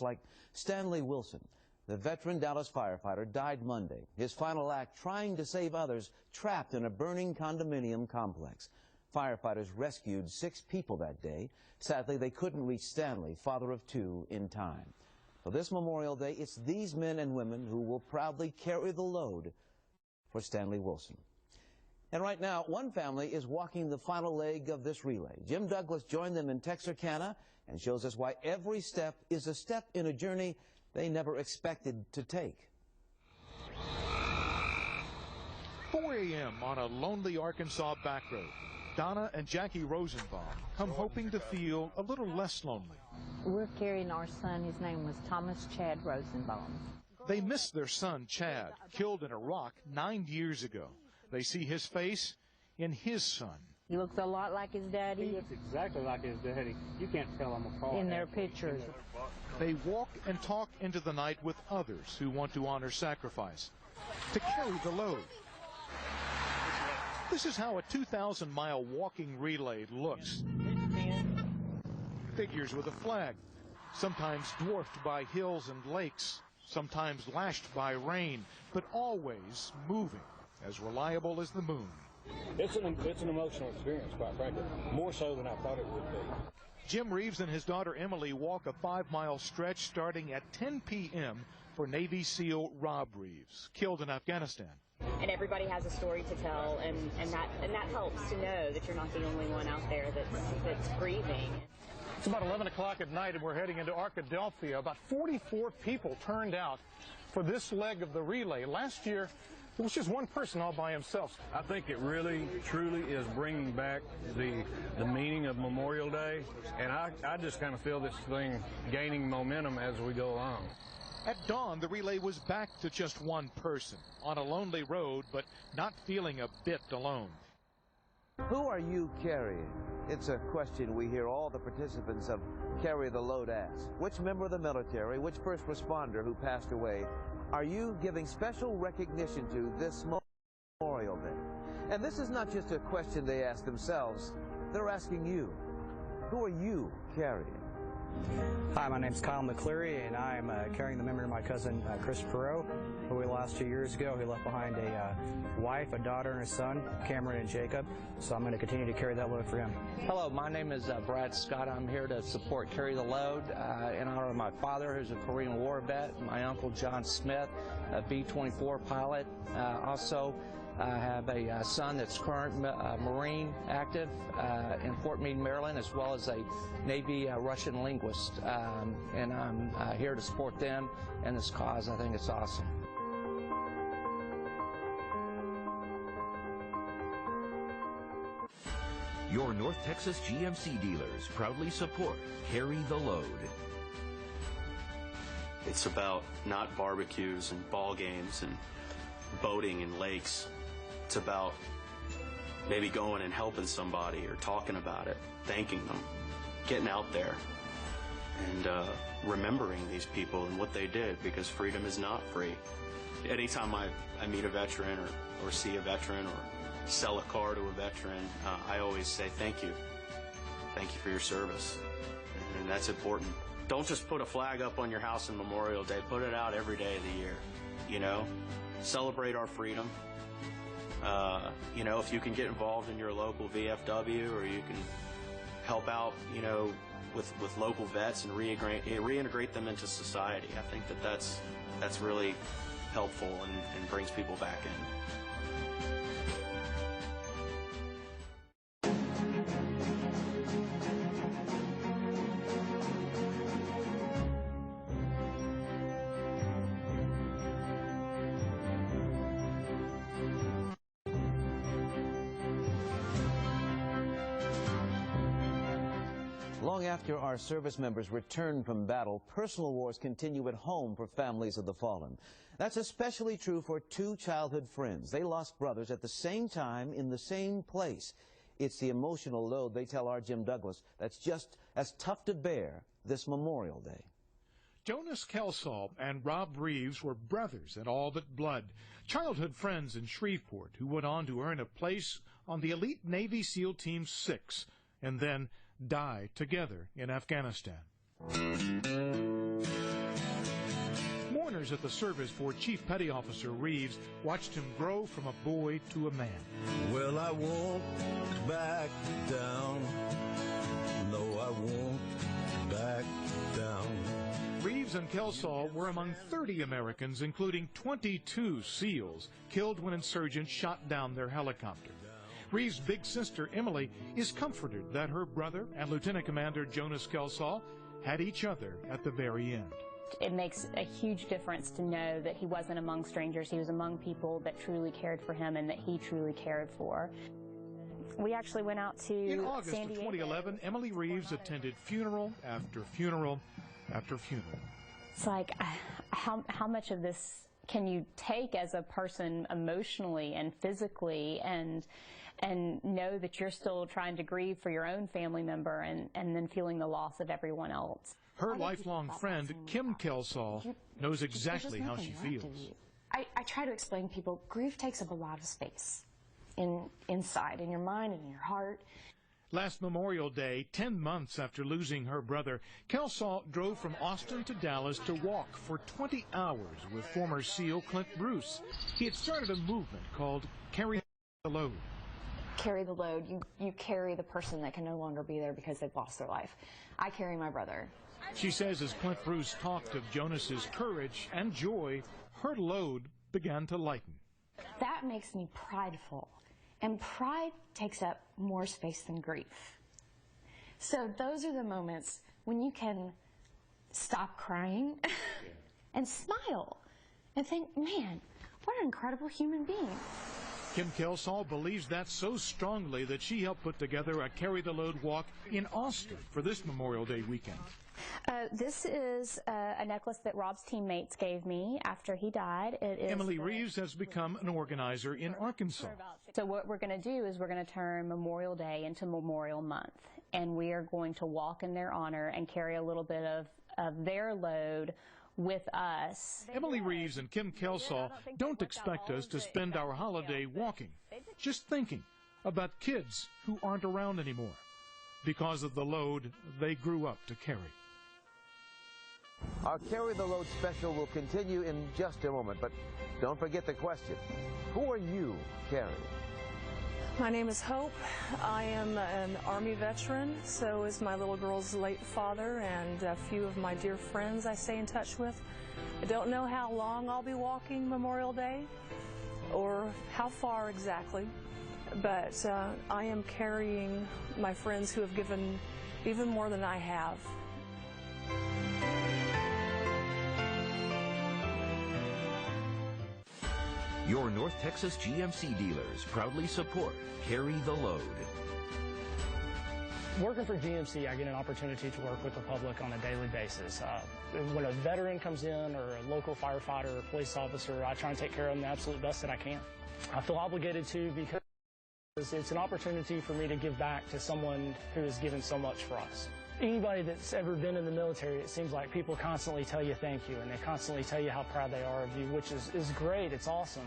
like Stanley Wilson. The veteran Dallas firefighter died Monday, his final act trying to save others trapped in a burning condominium complex. Firefighters rescued 6 people that day. Sadly, they couldn't reach Stanley, father of 2, in time. For this Memorial Day, it's these men and women who will proudly carry the load for Stanley Wilson. And right now, one family is walking the final leg of this relay. Jim Douglas joined them in Texarkana and shows us why every step is a step in a journey they never expected to take. 4 a.m. on a lonely Arkansas back road. Donna and Jackie Rosenbaum come hoping to feel a little less lonely. We're carrying our son. His name was Thomas Chad Rosenbaum. They miss their son, Chad, killed in Iraq 9 years ago. They see his face in his son. He looks a lot like his daddy. He looks exactly like his daddy. You can't tell him apart. In their pictures. They walk and talk into the night with others who want to honor sacrifice, to carry the load. This is how a 2,000-mile walking relay looks. Figures with a flag, sometimes dwarfed by hills and lakes, sometimes lashed by rain, but always moving, as reliable as the moon. It's an emotional experience, quite frankly, more so than I thought it would be. Jim Reeves and his daughter Emily walk a 5-mile stretch starting at 10 p.m. for Navy SEAL Rob Reeves, killed in Afghanistan. And everybody has a story to tell, and that helps to know that you're not the only one out there that's grieving. It's about 11 o'clock at night, and we're heading into Arkadelphia. About 44 people turned out for this leg of the relay. Last year, it was just one person all by himself. I think it really, truly is bringing back the meaning of Memorial Day, and I just kind of feel this thing gaining momentum as we go along. At dawn, the relay was back to just one person, on a lonely road, but not feeling a bit alone. Who are you carrying? It's a question we hear all the participants of Carry the Load ask. Which member of the military, which first responder who passed away, are you giving special recognition to this Memorial Day? And this is not just a question they ask themselves. They're asking you. Who are you carrying? Hi, my name's Kyle McCleary, and I'm carrying the memory of my cousin, Chris Perot, who we lost 2 years ago. He left behind a wife, a daughter, and a son, Cameron and Jacob, so I'm going to continue to carry that load for him. Hello, my name is Brad Scott. I'm here to support Carry the Load in honor of my father, who's a Korean War vet, my uncle John Smith, a B-24 pilot. Also, I have a son that's current Marine active in Fort Meade, Maryland, as well as a Navy Russian linguist. And I'm here to support them and this cause. I think it's awesome. Your North Texas GMC dealers proudly support Carry the Load. It's about not barbecues and ball games and boating in lakes. It's about maybe going and helping somebody or talking about it, thanking them, getting out there and remembering these people and what they did, because freedom is not free. Anytime I meet a veteran or see a veteran or sell a car to a veteran, I always say thank you. Thank you for your service. And that's important. Don't just put a flag up on your house on Memorial Day. Put it out every day of the year, you know? Celebrate our freedom. You know, if you can get involved in your local VFW, or you can help out, you know, with local vets and reintegrate them into society, I think that's really helpful and brings people back in. Long after our service members return from battle, personal wars continue at home for families of the fallen. That's especially true for 2 childhood friends. They lost brothers at the same time in the same place. It's the emotional load, they tell our Jim Douglas, that's just as tough to bear this Memorial Day. Jonas Kelsall and Rob Reeves were brothers in all but blood, childhood friends in Shreveport who went on to earn a place on the elite Navy SEAL Team 6 and then die together in Afghanistan. volunteers at the service for Chief Petty Officer Reeves watched him grow from a boy to a man. Well, I won't back down. No, I won't back down. Reeves and Kelsall were among 30 Americans, including 22 SEALs, killed when insurgents shot down their helicopter. Reeves' big sister, Emily, is comforted that her brother and Lieutenant Commander Jonas Kelsall had each other at the very end. It makes a huge difference to know that he wasn't among strangers. He was among people that truly cared for him and that he truly cared for. We actually went out to In August San of Diego. 2011, Emily Reeves attended funeral after funeral after funeral. It's like, how much of this can you take as a person emotionally and physically and know that you're still trying to grieve for your own family member and then feeling the loss of everyone else. Her lifelong friend, Kim Kelsall, knows exactly how she feels. I try to explain to people, grief takes up a lot of space inside, in your mind and in your heart. Last Memorial Day, 10 months after losing her brother, Kelsall drove from Austin to Dallas to walk for 20 hours with former SEAL Clint Bruce. He had started a movement called Carry the Load. Carry the load. You carry the person that can no longer be there because they've lost their life. I carry my brother. She says as Clint Bruce talked of Jonas's courage and joy, her load began to lighten. That makes me prideful. And pride takes up more space than grief. So those are the moments when you can stop crying and smile and think, man, what an incredible human being. Kim Kelsall believes that so strongly that she helped put together a Carry the Load walk in Austin for this Memorial Day weekend. This is a necklace that Rob's teammates gave me after he died. It is Emily Reeves has become an organizer in Arkansas. So what we're going to do is we're going to turn Memorial Day into Memorial Month, and we are going to walk in their honor and carry a little bit of their load with us. Emily Reeves and Kim Kelsall don't expect us to spend our holiday walking, just thinking about kids who aren't around anymore because of the load they grew up to carry. Our Carry the Load special will continue in just a moment, but don't forget the question. Who are you carrying? My name is Hope. I am an Army veteran, so is my little girl's late father and a few of my dear friends I stay in touch with. I don't know how long I'll be walking Memorial Day or how far exactly, but I am carrying my friends who have given even more than I have. Your North Texas GMC dealers proudly support Carry the Load. Working for GMC, I get an opportunity to work with the public on a daily basis. When a veteran comes in or a local firefighter or police officer, I try and take care of them the absolute best that I can. I feel obligated to because it's an opportunity for me to give back to someone who has given so much for us. Anybody that's ever been in the military, it seems like people constantly tell you thank you, and they constantly tell you how proud they are of you, which is great, it's awesome.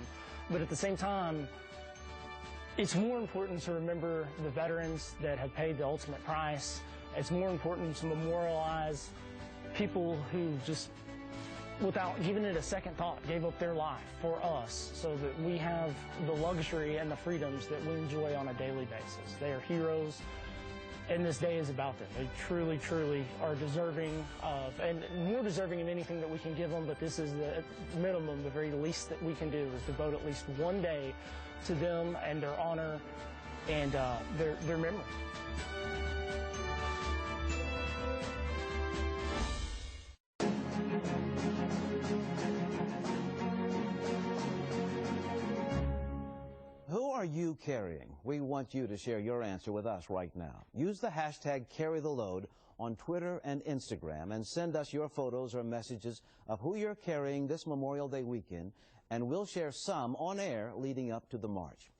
But at the same time, it's more important to remember the veterans that have paid the ultimate price. It's more important to memorialize people who just, without giving it a second thought, gave up their life for us so that we have the luxury and the freedoms that we enjoy on a daily basis. They are heroes. And this day is about them. They truly, truly are deserving of, and more deserving than anything that we can give them, but this is the minimum, the very least that we can do is devote at least one day to them and their honor and their memory. Who are you carrying? We want you to share your answer with us right now. Use the hashtag #CarryTheLoad on Twitter and Instagram and send us your photos or messages of who you're carrying this Memorial Day weekend, and we'll share some on air leading up to the march.